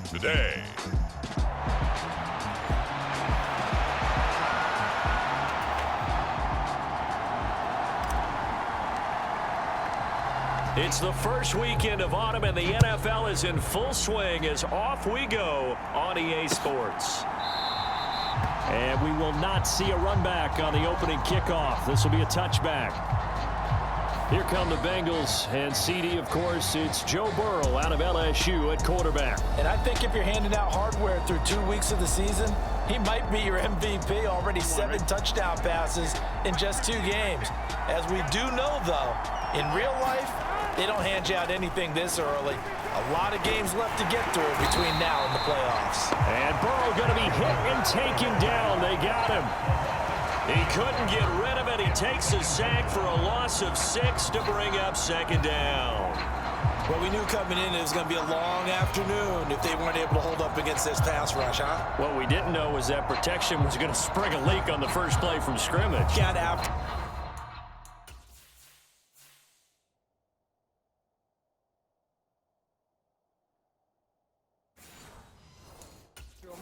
today. It's the first weekend of autumn, and the NFL is in full swing as off we go on EA Sports. And we will not see a run back on the opening kickoff. This will be a touchback. Here come the Bengals, and CD, of course, it's Joe Burrow out of LSU at quarterback. And I think if you're handing out hardware through 2 weeks of the season, he might be your MVP. Already 7 touchdown passes in just 2 games. As we do know, though, in real life, they don't hand you out anything this early. A lot of games left to get through between now and the playoffs. And Burrow going to be hit and taken down. They got him. He couldn't get rid of it. He takes a sack for a loss of 6 to bring up second down. Well, we knew coming in it was going to be a long afternoon if they weren't able to hold up against this pass rush, huh? What we didn't know was that protection was going to spring a leak on the first play from scrimmage. Got out.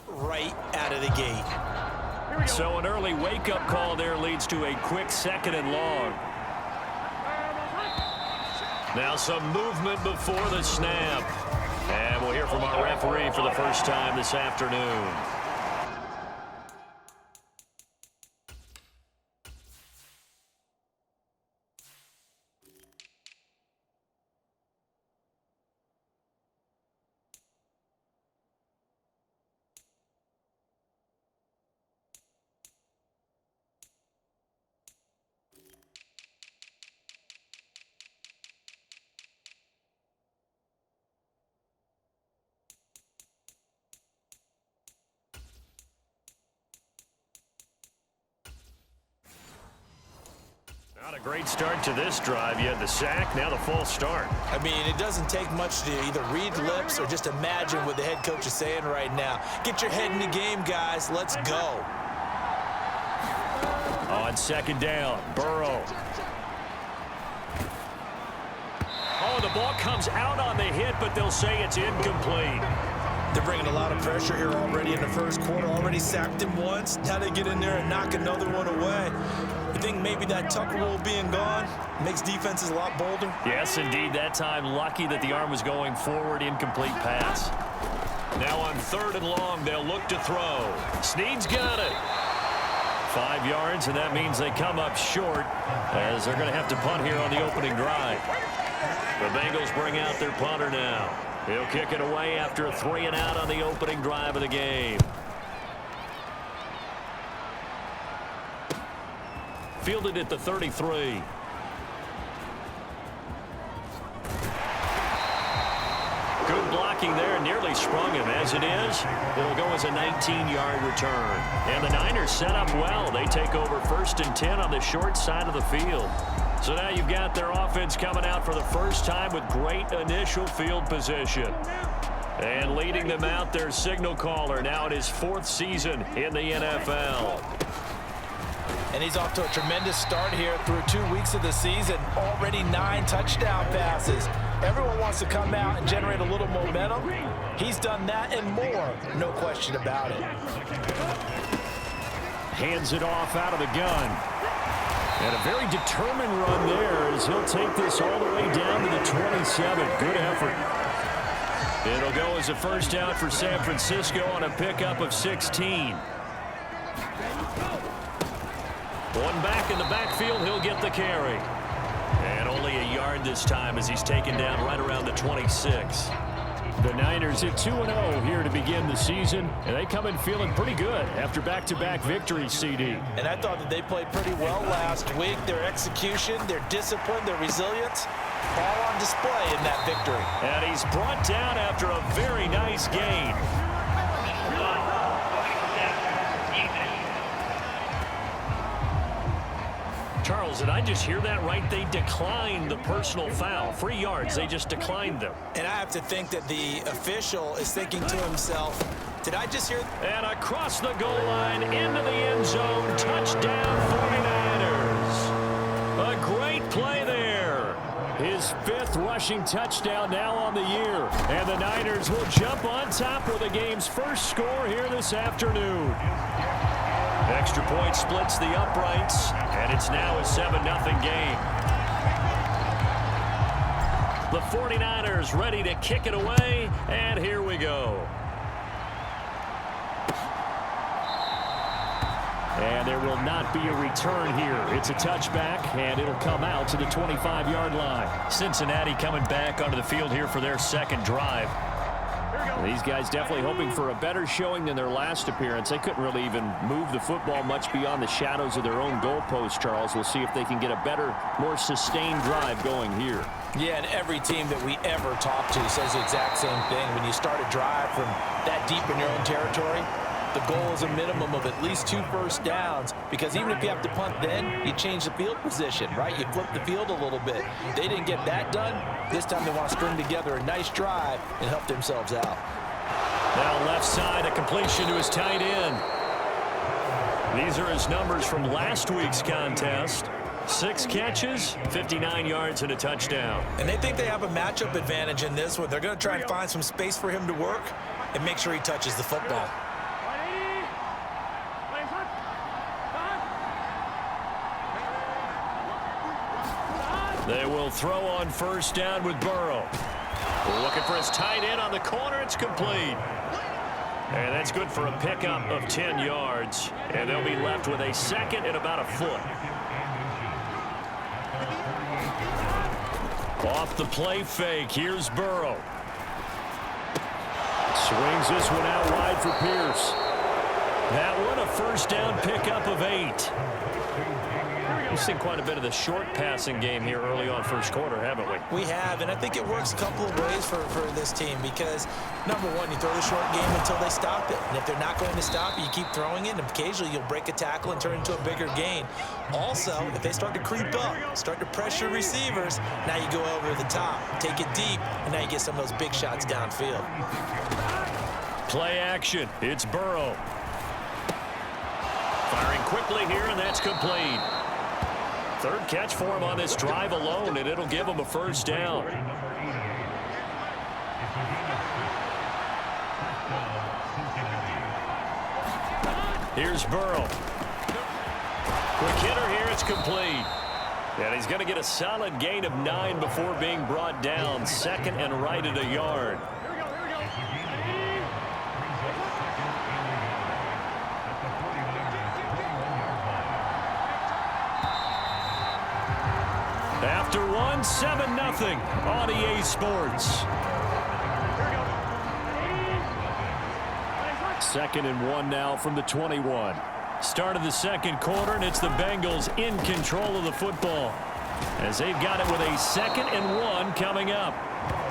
Right out of the gate. So an early wake-up call there leads to a quick 2nd and long. Now some movement before the snap. And we'll hear from our referee for the first time this afternoon. Not a great start to this drive. You had the sack, now the false start. I mean, it doesn't take much to either read lips or just imagine what the head coach is saying right now. Get your head in the game, guys. Let's go. On 2nd down, Burrow. Oh, the ball comes out on the hit, but they'll say it's incomplete. They're bringing a lot of pressure here already in the first quarter. Already sacked him once. Now they get in there and knock another one away. You think maybe that Tucker rule being gone makes defenses a lot bolder? Yes, indeed. That time, lucky that the arm was going forward. Incomplete pass. Now on 3rd and long, they'll look to throw. Snead's got it. 5 yards, and that means they come up short as they're going to have to punt here on the opening drive. The Bengals bring out their punter now. He'll kick it away after a 3-and-out on the opening drive of the game. Fielded at the 33. Good blocking there, nearly sprung him. As it is, it'll go as a 19-yard return. And the Niners set up well. They take over 1st and 10 on the short side of the field. So now you've got their offense coming out for the first time with great initial field position. And leading them out, their signal caller, now in his 4th season in the NFL. And he's off to a tremendous start here through 2 weeks of the season. Already 9 touchdown passes. Everyone wants to come out and generate a little momentum. He's done that and more, no question about it. Hands it off out of the gun. And a very determined run there as he'll take this all the way down to the 27. Good effort. It'll go as a first down for San Francisco on a pickup of 16. One back in the backfield, he'll get the carry. And only a yard this time as he's taken down right around the 26. The Niners at 2-0 here to begin the season, and they come in feeling pretty good after back-to-back victories, CD. And I thought that they played pretty well last week. Their execution, their discipline, their resilience, all on display in that victory. And he's brought down after a very nice gain. Charles, did I just hear that right? They declined the personal foul. 3 yards, they just declined them. And I have to think that the official is thinking to himself, did I just hear? And across the goal line, into the end zone, touchdown 49ers. A great play there. His 5th rushing touchdown now on the year. And the Niners will jump on top with the game's first score here this afternoon. Extra point splits the uprights, and it's now a 7-0 game. The 49ers ready to kick it away, and here we go. And there will not be a return here. It's a touchback, and it'll come out to the 25-yard line. Cincinnati coming back onto the field here for their second drive. These guys definitely hoping for a better showing than their last appearance. They couldn't really even move the football much beyond the shadows of their own goalpost, Charles. We'll see if they can get a better, more sustained drive going here. Yeah, and every team that we ever talk to says the exact same thing. When you start a drive from that deep in your own territory, the goal is a minimum of at least 2 first downs, because even if you have to punt then, you change the field position, right? You flip the field a little bit. They didn't get that done. This time they want to string together a nice drive and help themselves out. Now left side, a completion to his tight end. These are his numbers from last week's contest. 6 catches, 59 yards, and a touchdown. And they think they have a matchup advantage in this one. They're going to try and find some space for him to work and make sure he touches the football. They will throw on first down with Burrow. Looking for his tight end on the corner. It's complete. And that's good for a pickup of 10 yards. And they'll be left with a second and about a foot. Off the play fake. Here's Burrow. Swings this one out wide for Pierce. That one a first down pickup of 8. We've seen quite a bit of the short passing game here early on first quarter, haven't we? We have, and I think it works a couple of ways for this team, because, number one, you throw the short game until they stop it. And if they're not going to stop it, you keep throwing it, and occasionally you'll break a tackle and turn it into a bigger gain. Also, if they start to creep up, start to pressure receivers, now you go over the top, take it deep, and now you get some of those big shots downfield. Play action. It's Burrow. Firing quickly here, and that's complete. 3rd catch for him on this drive alone, and it'll give him a first down. Here's Burrow. Quick hitter here, it's complete. And he's going to get a solid gain of 9 before being brought down. 2nd and right at a yard. After one, 7-0 on EA Sports. 2nd and 1 now from the 21. Start of the second quarter, and it's the Bengals in control of the football, as they've got it with a 2nd and 1 coming up.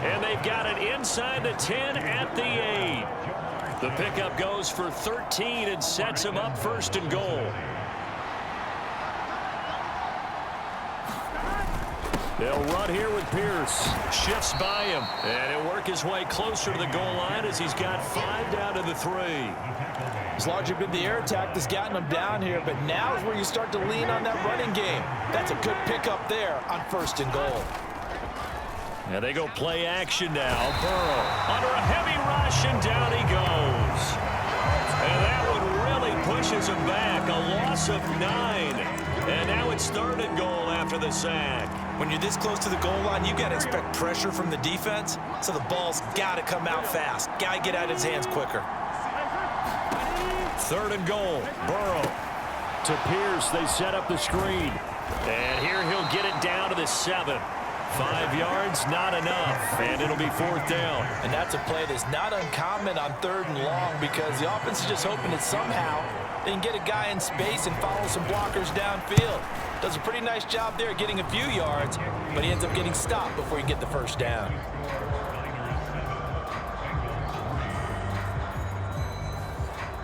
And they've got it inside the 10 at the 8. The pickup goes for 13 and sets them up 1st and goal. They'll run here with Pierce. Shifts by him. And he'll work his way closer to the goal line as he's got 5 down to the 3. It's largely been the air attack that's gotten them down here, but now is where you start to lean on that running game. That's a good pickup there on 1st and goal. And they go play action now. Burrow under a heavy rush, and down he goes. And that one really pushes him back. A loss of 9. And now it's 3rd and goal after the sack. When you're this close to the goal line, you got to expect pressure from the defense, so the ball's got to come out fast. Got to get out of his hands quicker. 3rd and goal. Burrow to Pierce. They set up the screen. And here he'll get it down to the 7. 5 yards, not enough. And it'll be 4th down. And that's a play that's not uncommon on 3rd and long, because the offense is just hoping that somehow they can get a guy in space and follow some blockers downfield. Does a pretty nice job there getting a few yards, but he ends up getting stopped before he can get the first down.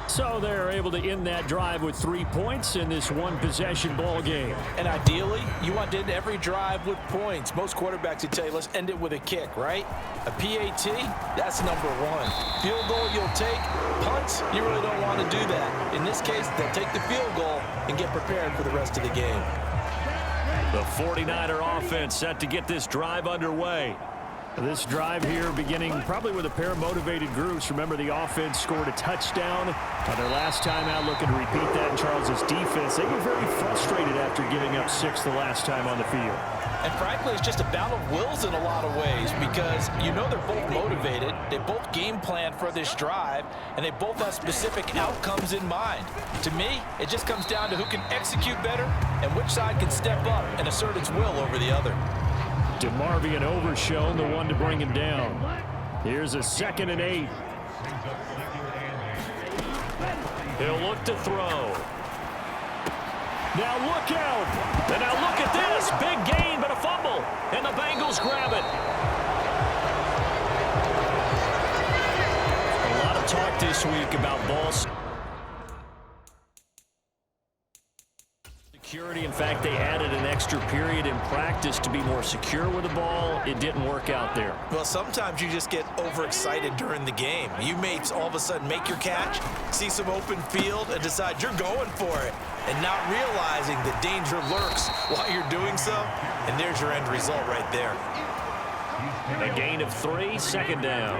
So they're able to end that drive with 3 points in this one-possession ball game. And ideally, you want to end every drive with points. Most quarterbacks would tell you, let's end it with a kick, right? A PAT, that's number 1. Field goal you'll take. Punts, you really don't want to do that. In this case, they'll take the field goal and get prepared for the rest of the game. The 49er offense set to get this drive underway. This drive here beginning probably with a pair of motivated groups. Remember, the offense scored a touchdown on their last time out, looking to repeat that in Charles's defense. They were very frustrated after giving up 6 the last time on the field. And frankly, it's just a battle of wills in a lot of ways because you know they're both motivated, they both game plan for this drive, and they both have specific outcomes in mind. To me, it just comes down to who can execute better and which side can step up and assert its will over the other. DeMarvion Overshown, the one to bring him down. Here's a 2nd and 8. He'll look to throw. Now look out. And now look at this. Big gain, but a fumble. And the Bengals grab it. A lot of talk this week about ball security. In fact, they added an extra period in practice to be more secure with the ball. It didn't work out there. Well, sometimes you just get overexcited during the game. You may all of a sudden make your catch, see some open field, and decide you're going for it, and not realizing the danger lurks while you're doing so. And there's your end result right there. A gain of 3, 2nd down.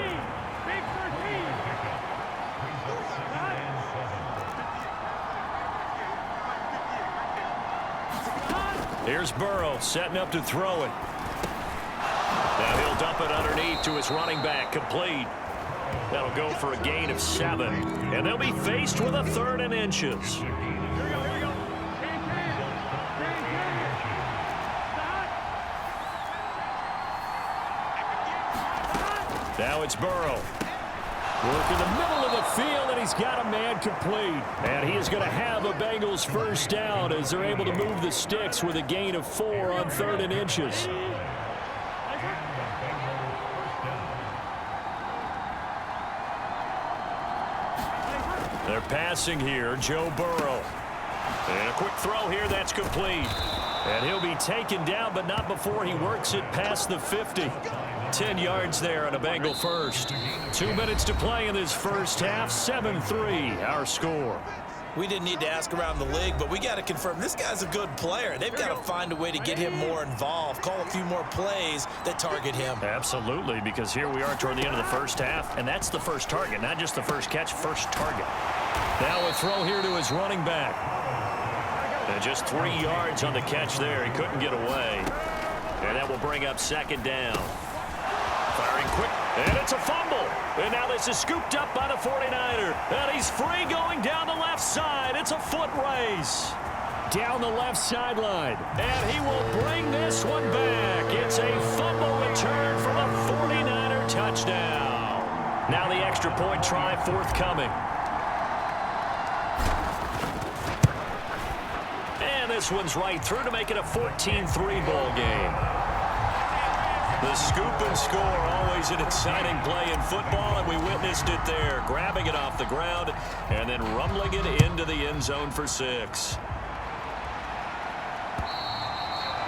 Here's Burrow setting up to throw it. Now he'll dump it underneath to his running back, complete. That'll go for a gain of 7. And they'll be faced with a 3rd and inches. Now it's Burrow. Work in the middle of the field, and he's got a man complete. And he is going to have a Bengals first down as they're able to move the sticks with a gain of 4 on 3rd and inches. They're passing here, Joe Burrow. And a quick throw here, that's complete. And he'll be taken down, but not before he works it past the 50. 10 yards there on a Bengal first. 2 minutes to play in this first half. 7-3, our score. We didn't need to ask around the league, but we got to confirm this guy's a good player. They've got to find a way to get him more involved, call a few more plays that target him. Absolutely, because here we are toward the end of the first half, and that's the first target, not just the first catch, first target. Now a throw here to his running back. And just 3 yards on the catch there. He couldn't get away. And that will bring up 2nd down. Firing quick, and it's a fumble. And now this is scooped up by the 49er. And he's free going down the left side. It's a foot race. Down the left sideline. And he will bring this one back. It's a fumble return for the 49er touchdown. Now the extra point try forthcoming. And this one's right through to make it a 14-3 ball game. The scoop and score, always an exciting play in football, and we witnessed it there, grabbing it off the ground and then rumbling it into the end zone for 6.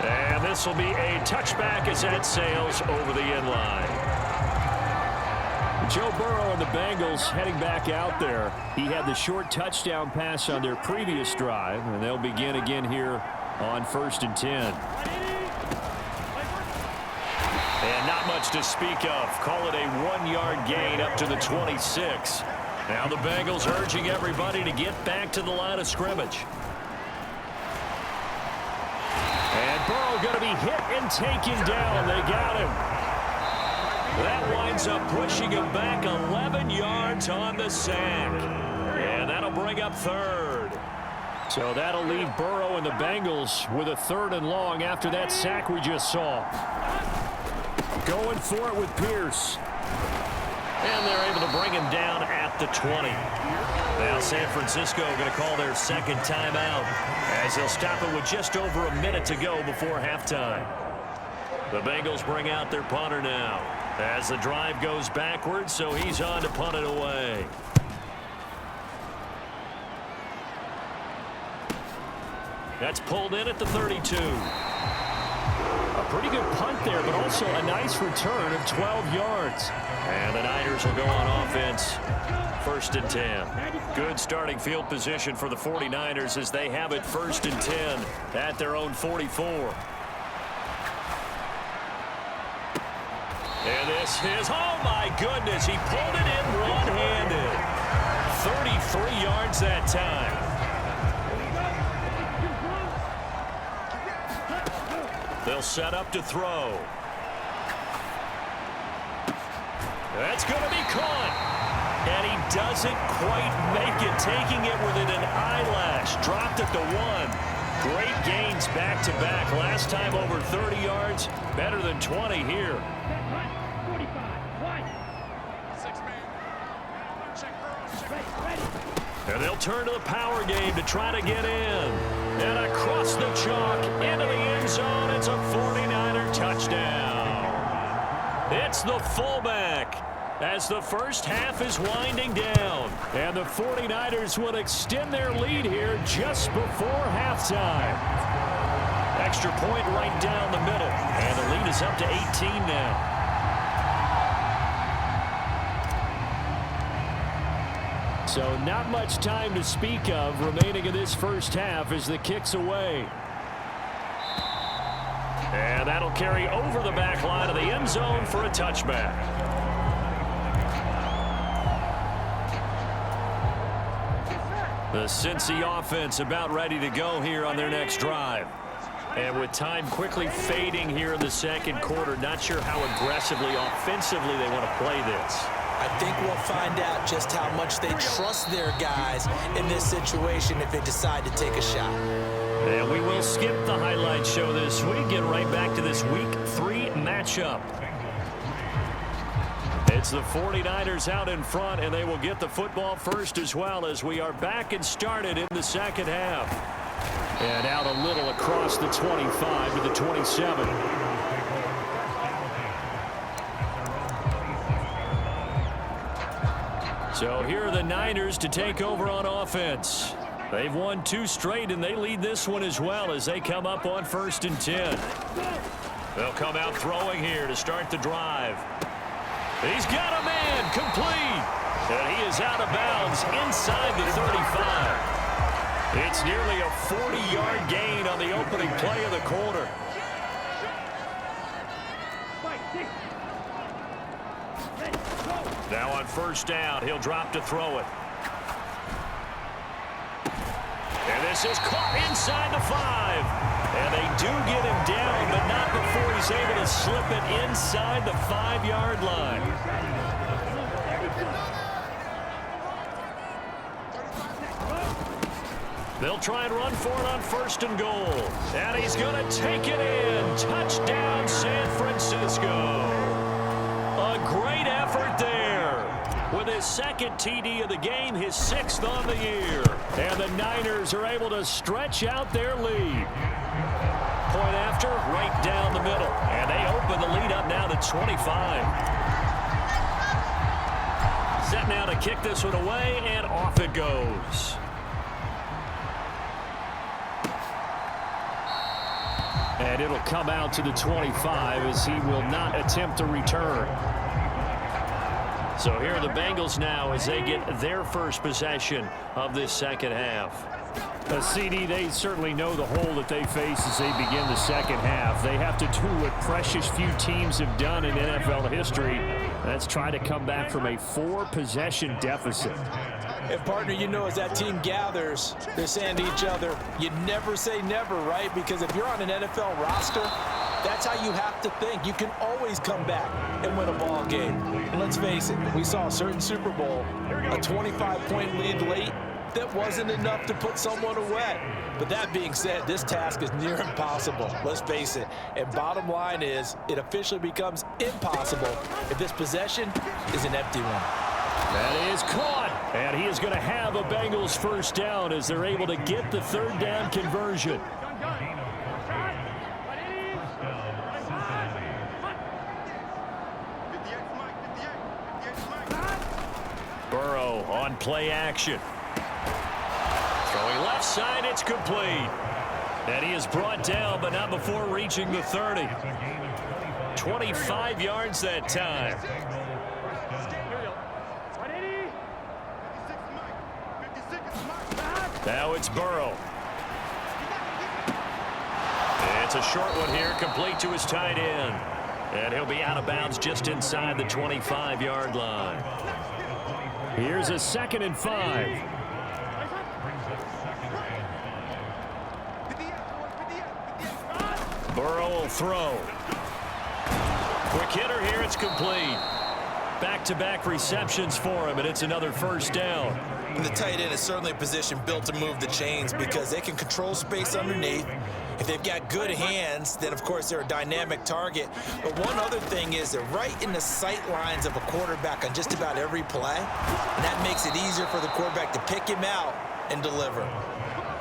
And this will be a touchback as that sails over the end line. Joe Burrow and the Bengals heading back out there. He had the short touchdown pass on their previous drive, and they'll begin again here on 1st and 10. And not much to speak of. Call it a 1-yard gain up to the 26. Now the Bengals urging everybody to get back to the line of scrimmage. And Burrow going to be hit and taken down. They got him. That winds up pushing him back 11 yards on the sack. And that'll bring up 3rd. So that'll leave Burrow and the Bengals with a 3rd and long after that sack we just saw. Going for it with Pierce. And they're able to bring him down at the 20. Now San Francisco going to call their 2nd timeout as they'll stop it with just over a minute to go before halftime. The Bengals bring out their punter now as the drive goes backwards, so he's on to punt it away. That's pulled in at the 32. A pretty good punt there, but also a nice return of 12 yards. And the Niners will go on offense. 1st and 10. Good starting field position for the 49ers as they have it 1st and 10 at their own 44. And this is, oh my goodness, he pulled it in one-handed. 33 yards that time. They'll set up to throw. That's going to be caught. And he doesn't quite make it, taking it within an eyelash. Dropped it to 1. Great gains back-to-back. Last time over 30 yards, better than 20 here. And they'll turn to the power game to try to get in. And across the chalk, into the end zone, it's a 49er touchdown. It's the fullback as the first half is winding down. And the 49ers will extend their lead here just before halftime. Extra point right down the middle. And the lead is up to 18 now. So not much time to speak of remaining in this first half as the kick's away. And that'll carry over the back line of the end zone for a touchback. The Cincy offense about ready to go here on their next drive. And with time quickly fading here in the second quarter, not sure how aggressively, offensively they want to play this. I think we'll find out just how much they trust their guys in this situation if they decide to take a shot. And we will skip the highlight show this week. Get right back to this Week 3 matchup. It's the 49ers out in front, and they will get the football first as well as we are back and started in the second half. And out a little across the 25 to the 27. So here are the Niners to take over on offense. They've won 2 straight, and they lead this one as well as they come up on 1st and 10. They'll come out throwing here to start the drive. He's got a man, complete. And he is out of bounds inside the 35. It's nearly a 40-yard gain on the opening play of the quarter. Now on 1st down, he'll drop to throw it. And this is caught inside the 5. And they do get him down, but not before he's able to slip it inside the 5-yard line. They'll try and run for it on 1st and goal. And he's going to take it in. Touchdown, San Francisco. A great effort there. With his 2nd TD of the game, his 6th on the year. And the Niners are able to stretch out their lead. Point after, right down the middle. And they open the lead up now to 25. Set now to kick this one away, and off it goes. And it'll come out to the 25 as he will not attempt to return. So here are the Bengals now as they get their first possession of this second half. CD, they certainly know the hole that they face as they begin the second half. They have to do what precious few teams have done in NFL history. That's try to come back from a 4-possession deficit. And partner, you know, as that team gathers, they're saying to each other, you never say never, right? Because if you're on an NFL roster, that's how you have to think. You can always come back and win a ball game. And let's face it, we saw a certain Super Bowl, a 25-point lead late. That wasn't enough to put someone away. But that being said, this task is near impossible. Let's face it. And bottom line is, it officially becomes impossible if this possession is an empty one. That is caught. And he is going to have a Bengals first down as they're able to get the 3rd down conversion. Burrow on play action. Throwing left side, it's complete. And he is brought down, but not before reaching the 30. 25 yards that time. Now it's Burrow. It's a short one here, complete to his tight end. And he'll be out of bounds just inside the 25-yard line. Here's a 2nd and 5. Burrow will throw. Quick hitter here, it's complete. Back-to-back receptions for him, and it's another first down. And the tight end is certainly a position built to move the chains because they can control space underneath. If they've got good hands, then, of course, they're a dynamic target. But one other thing is they're right in the sight lines of a quarterback on just about every play, and that makes it easier for the quarterback to pick him out and deliver.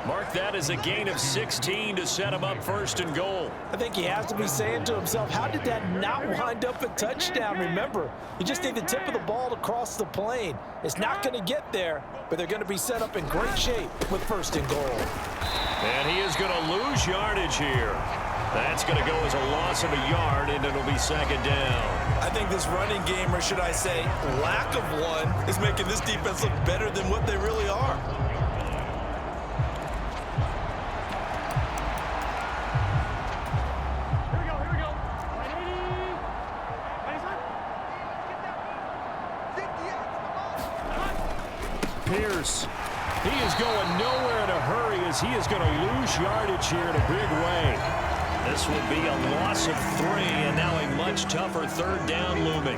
Mark that as a gain of 16 to set him up 1st and goal. I think he has to be saying to himself, how did that not wind up a touchdown? Remember, you just need the tip of the ball to cross the plane. It's not going to get there, but they're going to be set up in great shape with 1st and goal. And he is going to lose yardage here. That's going to go as a loss of a yard, and it'll be 2nd down. I think this running game, or should I say lack of one, is making this defense look better than what they really are. Pierce. He is going nowhere in a hurry as he is going to lose yardage here in a big way. This will be a loss of 3, and now a much tougher 3rd down looming.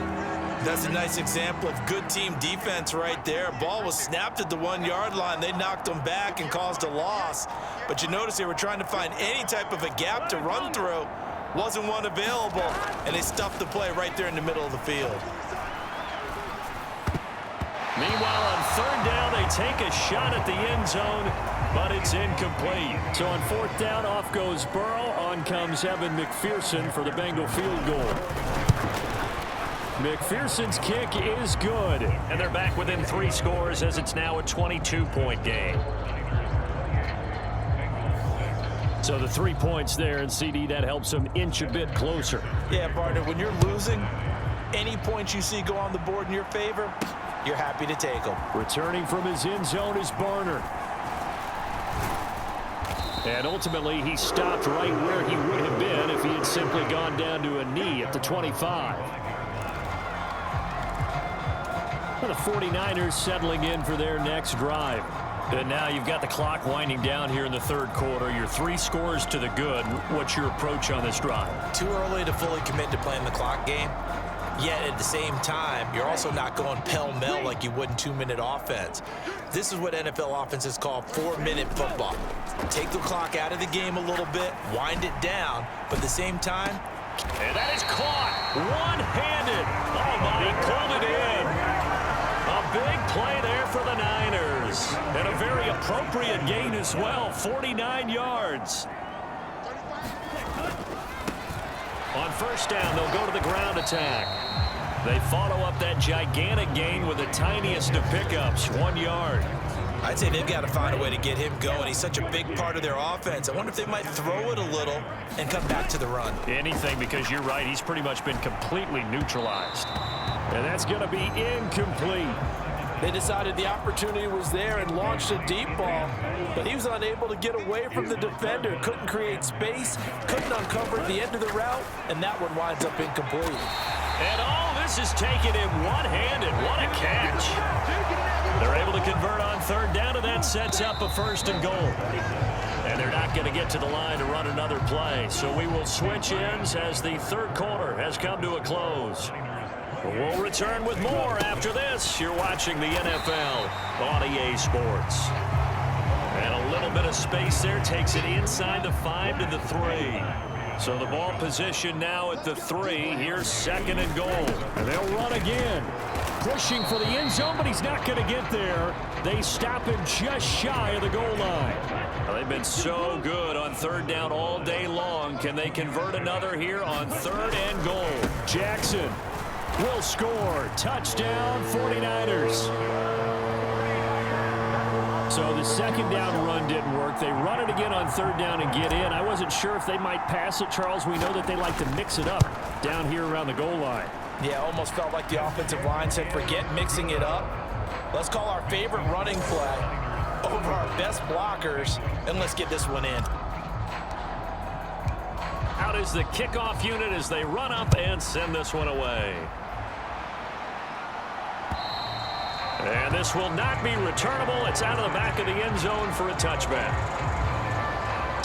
That's a nice example of good team defense right there. Ball was snapped at the 1-yard line. They knocked them back and caused a loss. But you notice they were trying to find any type of a gap to run through. Wasn't one available, and they stuffed the play right there in the middle of the field. Meanwhile, on 3rd down, they take a shot at the end zone, but it's incomplete. So on 4th down, off goes Burrow. On comes Evan McPherson for the Bengal field goal. McPherson's kick is good. And they're back within 3 scores as it's now a 22-point game. So the 3 points there, and CD, that helps them inch a bit closer. Yeah, partner, when you're losing, any points you see go on the board in your favor, you're happy to take them. Returning from his end zone is Barner. And ultimately, he stopped right where he would have been if he had simply gone down to a knee at the 25. And the 49ers settling in for their next drive. And now you've got the clock winding down here in the 3rd quarter. You're 3 scores to the good. What's your approach on this drive? Too early to fully commit to playing the clock game. Yet at the same time, you're also not going pell-mell like you would in 2-minute offense. This is what NFL offenses call 4-minute football. Take the clock out of the game a little bit, wind it down, but at the same time... And that is caught one-handed. Oh, my, he pulled it in. A big play there for the Niners. And a very appropriate gain as well, 49 yards. On 1st down, they'll go to the ground attack. They follow up that gigantic gain with the tiniest of pickups, 1 yard. I'd say they've got to find a way to get him going. He's such a big part of their offense. I wonder if they might throw it a little and come back to the run. Anything, because you're right, he's pretty much been completely neutralized. And that's going to be incomplete. They decided the opportunity was there and launched a deep ball, but he was unable to get away from the defender, couldn't create space, couldn't uncover the end of the route, and that one winds up incomplete. And all this is taken in one-handed. What a catch. They're able to convert on 3rd down, and that sets up a 1st and goal. And they're not going to get to the line to run another play, so we will switch ends as the 3rd quarter has come to a close. We'll return with more after this. You're watching the NFL on EA Sports. And a little bit of space there takes it inside the 5 to the 3. So the ball position now at the 3. Here's 2nd and goal. And they'll run again. Pushing for the end zone, but he's not going to get there. They stop him just shy of the goal line. Well, they've been so good on 3rd down all day long. Can they convert another here on 3rd and goal? Jackson will score. Touchdown, 49ers. So the 2nd down run didn't work. They run it again on 3rd down and get in. I wasn't sure if they might pass it, Charles. We know that they like to mix it up down here around the goal line. Yeah, almost felt like the offensive line said, forget mixing it up. Let's call our favorite running play over our best blockers, and let's get this one in. Out is the kickoff unit as they run up and send this one away. And this will not be returnable. It's out of the back of the end zone for a touchback.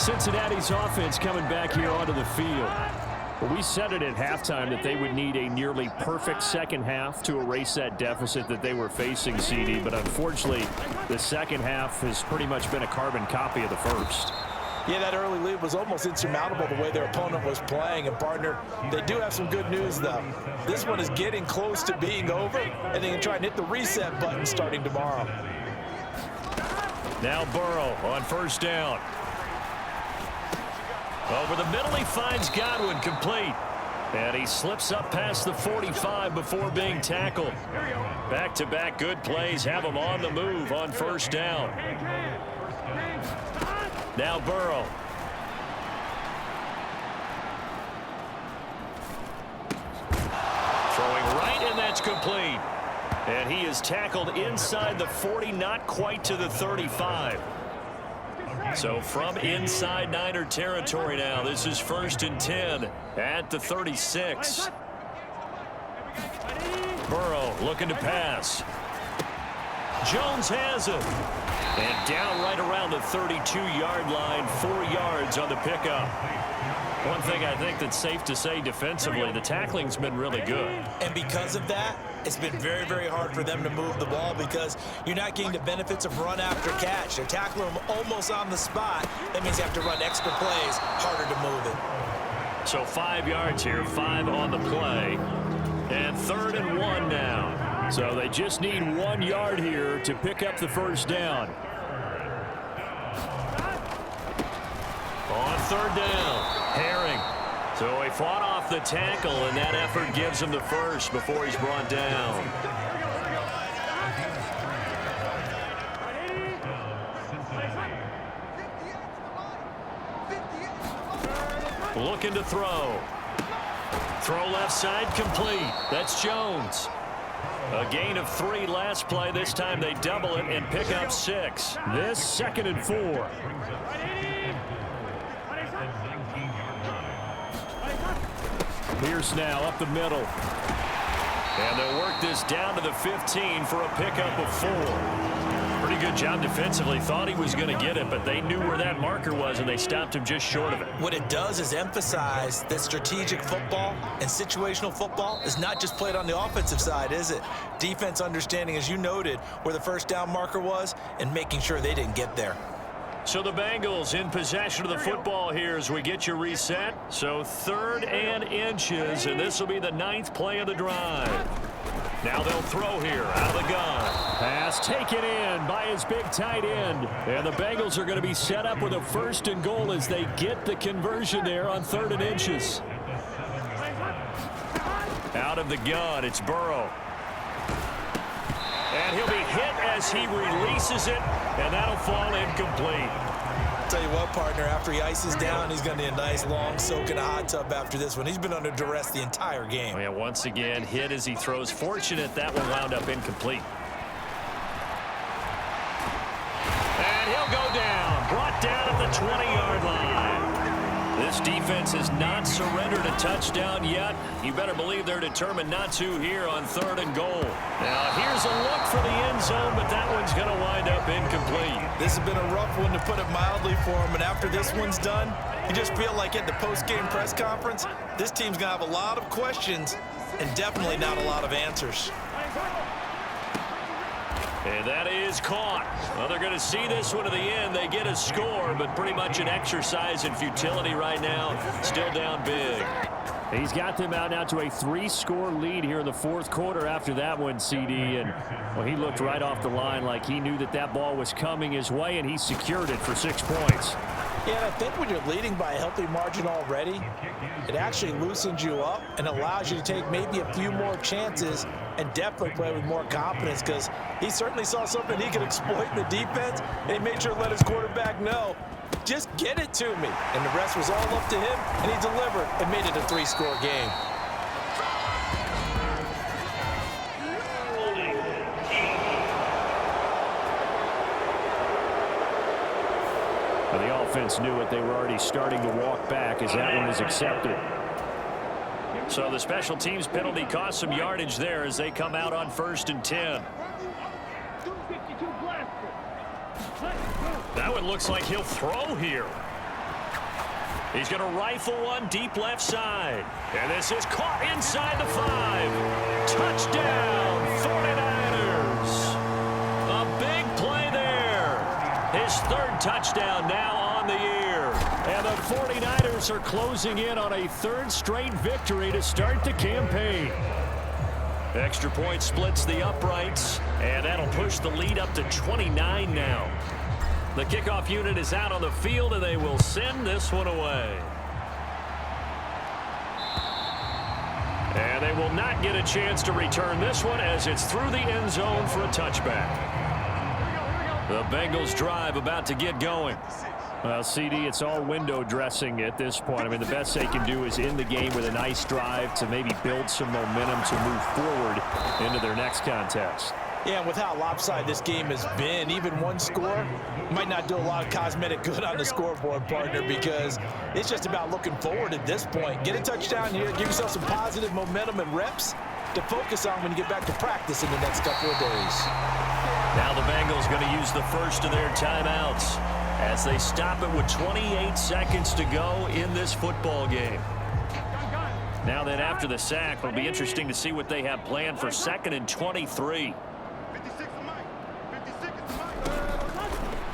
Cincinnati's offense coming back here onto the field. Well, we said it at halftime that they would need a nearly perfect second half to erase that deficit that they were facing, CD. But unfortunately, the second half has pretty much been a carbon copy of the first. Yeah, that early lead was almost insurmountable the way their opponent was playing. And, partner, they do have some good news, though. This one is getting close to being over, and they can try and hit the reset button starting tomorrow. Now Burrow on first down. Over the middle, he finds Godwin, complete. And he slips up past the 45 before being tackled. Back-to-back good plays have him on the move on first down. Now Burrow. Throwing right, and that's complete. And he is tackled inside the 40, not quite to the 35. So from inside Niner territory now, this is 1st and 10 at the 36. Burrow looking to pass. Jones has it. And down right around the 32-yard line, 4 yards on the pickup. One thing I think that's safe to say defensively, the tackling's been really good. And because of that, it's been very, very hard for them to move the ball because you're not getting the benefits of run after catch. They're tackling them almost on the spot. That means you have to run extra plays, harder to move it. So 5 yards here, 5 on the play. And 3rd and 1 now. So they just need 1 yard here to pick up the first down. On 3rd down, Herring. So he fought off the tackle, and that effort gives him the first before he's brought down. Looking to throw. Throw left side, complete. That's Jones. A gain of 3 last play. This time they double it and pick up 6. This 2nd and 4. Pierce now up the middle. And they'll work this down to the 15 for a pickup of 4. Pretty good job defensively. Thought he was going to get it, but they knew where that marker was, and they stopped him just short of it. What it does is emphasize that strategic football and situational football is not just played on the offensive side, is it? Defense understanding, as you noted, where the first down marker was and making sure they didn't get there. So the Bengals in possession of the football here as we get you reset. So 3rd and inches, and this will be the 9th play of the drive. Now they'll throw here out of the gun. Pass taken in by his big tight end. And the Bengals are going to be set up with a 1st and goal as they get the conversion there on 3rd and inches. Out of the gun, it's Burrow. And he'll be hit as he releases it, and that'll fall incomplete. Tell you what, partner, after he ices down, he's going to need a nice long soak in a hot tub after this one. He's been under duress the entire game. Oh, yeah, once again, hit as he throws. Fortunate that one wound up incomplete. And he'll go down, brought down at the 20-yard line. This defense has not surrendered a touchdown yet. You better believe they're determined not to here on 3rd and goal. Now, here's a look for the end zone, but that one's going to wind up incomplete. This has been a rough one, to put it mildly, for him. And after this one's done, you just feel like at the post-game press conference, this team's going to have a lot of questions and definitely not a lot of answers. And that is caught. Well, they're going to see this one to the end. They get a score, but pretty much an exercise in futility right now. Still down big. He's got them out now to a 3-score lead here in the 4th quarter after that one, CD. And, well, he looked right off the line like he knew that that ball was coming his way, and he secured it for 6 points. Yeah, and I think when you're leading by a healthy margin already, it actually loosens you up and allows you to take maybe a few more chances and definitely play with more confidence, because he certainly saw something he could exploit in the defense, and he made sure to let his quarterback know, just get it to me. And the rest was all up to him, and he delivered and made it a 3-score game. Well, the offense knew it. They were already starting to walk back as that one is accepted. So the special teams penalty cost some yardage there as they come out on 1st and 10. That one looks like he'll throw here. He's going to rifle one deep left side. And this is caught inside the 5. Touchdown, 49ers. A big play there. His 3rd touchdown now on the year. And the 49ers are closing in on a 3rd straight victory to start the campaign. Extra point splits the uprights, and that'll push the lead up to 29 now. The kickoff unit is out on the field, and they will send this one away. And they will not get a chance to return this one as it's through the end zone for a touchback. The Bengals drive about to get going. Well, CD, it's all window dressing at this point. I mean, the best they can do is end the game with a nice drive to maybe build some momentum to move forward into their next contest. Yeah, and with how lopsided this game has been, even one score might not do a lot of cosmetic good on the scoreboard, partner, because it's just about looking forward at this point. Get a touchdown here, give yourself some positive momentum and reps to focus on when you get back to practice in the next couple of days. Now the Bengals going to use the first of their timeouts as they stop it with 28 seconds to go in this football game. Now then, after the sack, it'll be interesting to see what they have planned for 2nd and 23.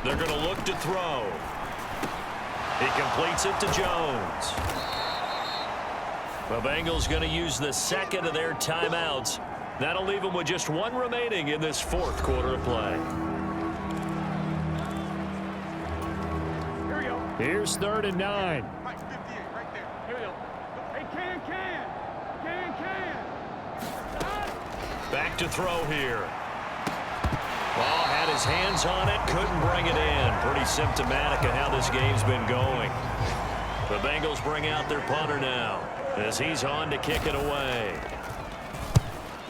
They're going to look to throw. He completes it to Jones. The Bengals going to use the 2nd of their timeouts. That'll leave them with just 1 remaining in this 4th quarter of play. Here's 3rd and 9. Mike, 58, right there. Here we go. Hey, can. Back to throw here. Ball had his hands on it, couldn't bring it in. Pretty symptomatic of how this game's been going. The Bengals bring out their punter now as he's on to kick it away.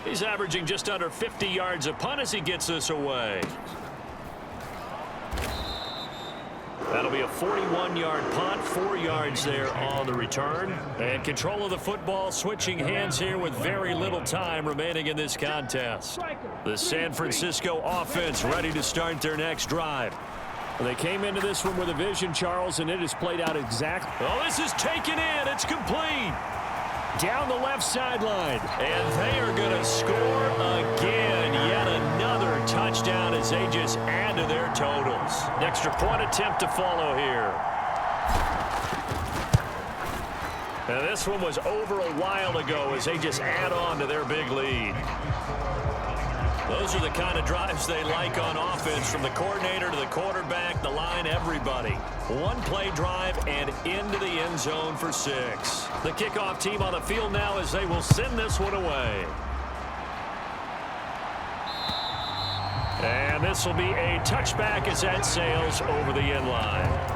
He's averaging just under 50 yards a punt as he gets this away. That'll be a 41-yard punt, 4 yards there on the return. And control of the football switching hands here with very little time remaining in this contest. The San Francisco offense ready to start their next drive. Well, they came into this one with a vision, Charles, and it has played out exactly. Oh, this is taken in. It's complete. Down the left sideline. And they are going to score again. Yet another touchdown as they just add to their totals. An extra point attempt to follow here. Now this one was over a while ago as they just add on to their big lead. Those are the kind of drives they like on offense, from the coordinator to the quarterback, the line, everybody. 1-play drive and into the end zone for 6. The kickoff team on the field now as they will send this one away. And this will be a touchback as that sails over the end line.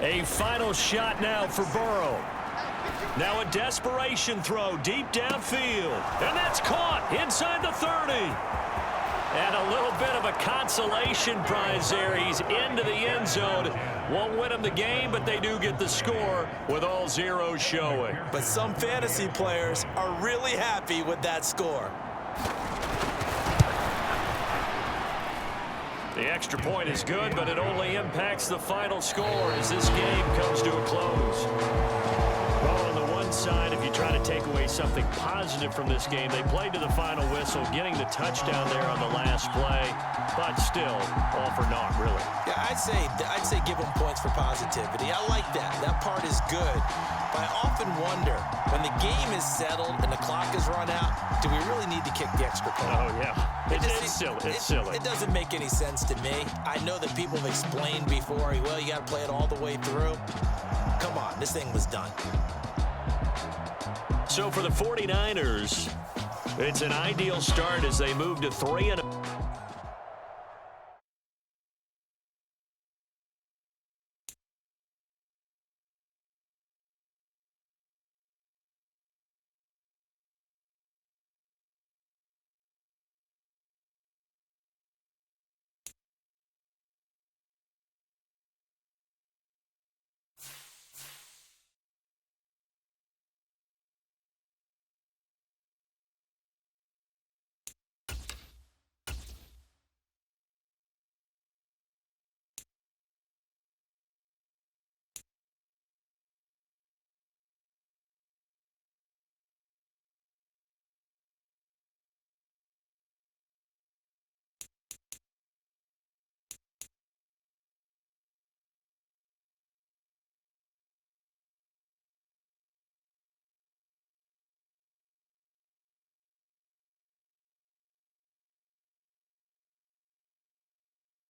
A final shot now for Burrow. Now a desperation throw deep downfield. And that's caught inside the 30. And a little bit of a consolation prize there. He's into the end zone. Won't win them the game, but they do get the score with all zeros showing. But some fantasy players are really happy with that score. The extra point is good, but it only impacts the final score as this game comes to a close. Well, on the one side, if you try to take away something positive from this game, they played to the final whistle, getting the touchdown there on the last play, but still, all for naught, really. Yeah, I'd say give them points for positivity. I like that. That part is good. But I often wonder, when the game is settled and the clock is run out, do we really need to kick the extra point? Oh, yeah. It's silly. It's silly. It doesn't make any sense to me. I know that people have explained before, well, you got to play it all the way through. Come on, this thing was done. So for the 49ers, it's an ideal start as they move to 3-0.